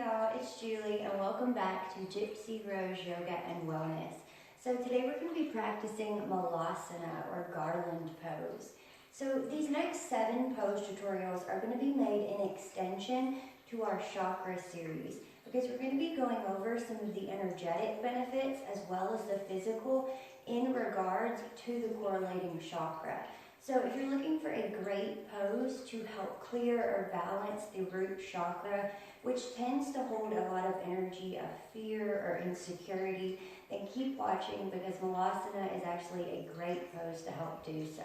y'all, it's Julie and welcome back to Gypsy Rose Yoga and Wellness. So today we're going to be practicing Malasana or Garland Pose. So these next 7 pose tutorials are going to be made in extension to our Chakra series because we're going to be going over some of the energetic benefits as well as the physical in regards to the correlating chakra. So if you're looking for a great pose to help clear or balance the root chakra, which tends to hold a lot of energy of fear or insecurity, then keep watching because Malasana is actually a great pose to help do so.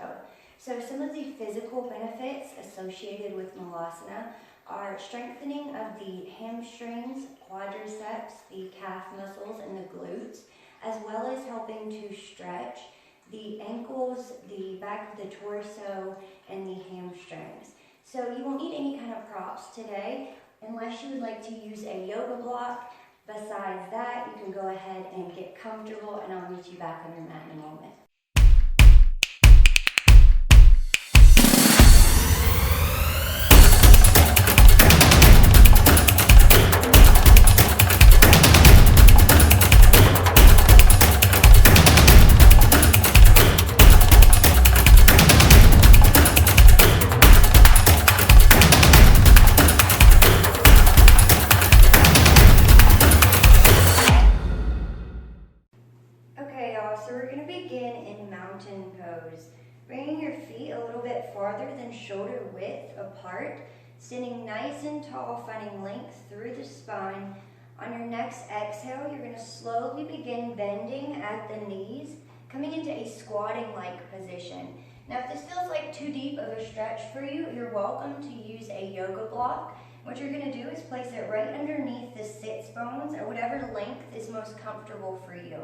So some of the physical benefits associated with Malasana are strengthening of the hamstrings, quadriceps, the calf muscles, and the glutes, as well as helping to stretch the ankles, the back of the torso, and the hamstrings. So you won't need any kind of props today unless you would like to use a yoga block. Besides that, you can go ahead and get comfortable and I'll meet you back on your mat in a moment. So we're going to begin in mountain pose, bringing your feet a little bit farther than shoulder width apart, standing nice and tall, finding length through the spine. On your next exhale, you're going to slowly begin bending at the knees, coming into a squatting-like position. Now, if this feels like too deep of a stretch for you, you're welcome to use a yoga block. What you're going to do is place it right underneath the sits bones at whatever length is most comfortable for you.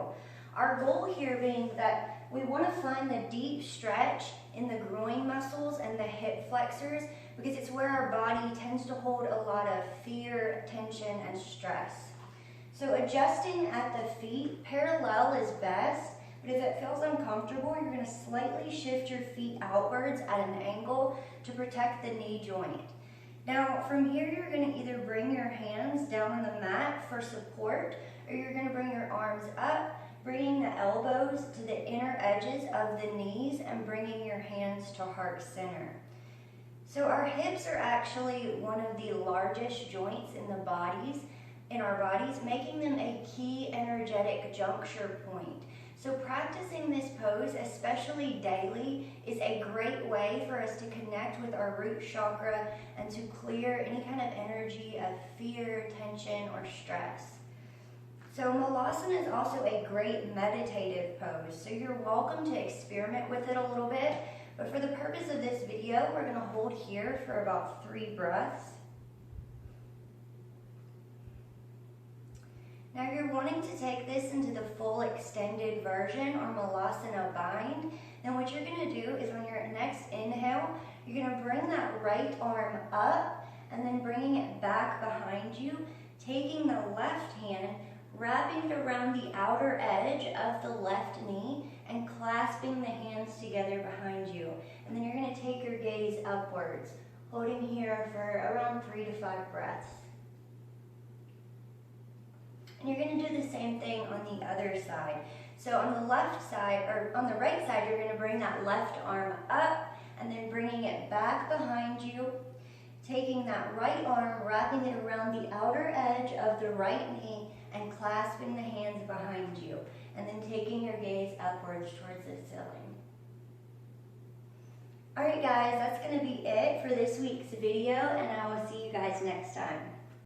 Our goal here being that we want to find the deep stretch in the groin muscles and the hip flexors because it's where our body tends to hold a lot of fear, tension, and stress. So adjusting at the feet, parallel is best, but if it feels uncomfortable, you're going to slightly shift your feet outwards at an angle to protect the knee joint. Now from here, you're going to either bring your hands down on the mat for support or you're going to bring your arms up, bringing the elbows to the inner edges of the knees and bringing your hands to heart center. So our hips are actually one of the largest joints in our bodies, making them a key energetic juncture point. So practicing this pose, especially daily, is a great way for us to connect with our root chakra and to clear any kind of energy of fear, tension, or stress. So Malasana is also a great meditative pose, so you're welcome to experiment with it a little bit, but for the purpose of this video, we're going to hold here for about 3 breaths. Now you're wanting to take this into the full extended version or Malasana bind, then what you're going to do is on your next inhale, you're going to bring that right arm up and then bringing it back behind you, taking the left hand, wrapping it around the outer edge of the left knee and clasping the hands together behind you. And then you're going to take your gaze upwards, holding here for around 3 to 5 breaths. And you're going to do the same thing on the other side. So on the left side, or on the right side, you're going to bring that left arm up and then bringing it back behind you, taking that right arm, wrapping it around the outer edge of the right knee and clasping the hands behind you, and then taking your gaze upwards towards the ceiling. Alright guys, that's going to be it for this week's video, and I will see you guys next time.